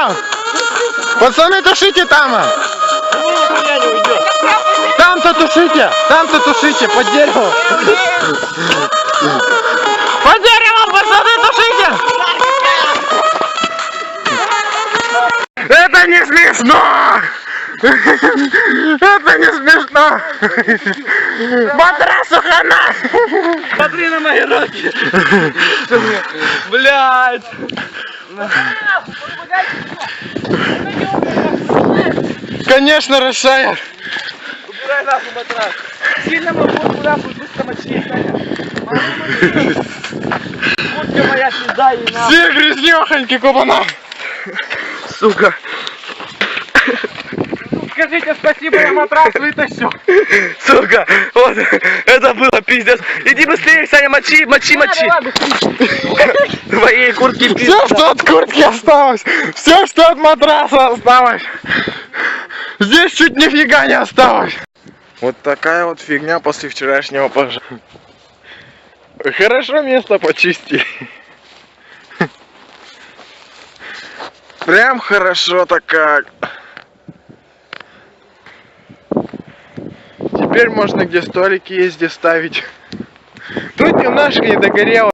Там! Пацаны, тушите там! Там-то тушите, под деревом! Под деревом, пацаны, тушите! Это не смешно! Это не смешно! Матрасу хана! Смотри на мои руки! Блядь! Конечно, Рошая! Убирай нахуй матрас! Сильно могу нахуй быстро мочи, Саня! Куртка моя пизда ей нахуй! Все грязнёхоньки, кубана! Сука! Скажите спасибо, я матрас вытащу! Сука! Вот, это было пиздец! Иди быстрее, Саня, мочи! Твоей куртки пизда! Все, что от куртки осталось! Все, что от матраса осталось! Здесь чуть нифига не осталось! Вот такая вот фигня после вчерашнего пожара. Хорошо место почистили. Прям хорошо-то как. Теперь можно где столики есть, где ставить. Тут немножко не догорело.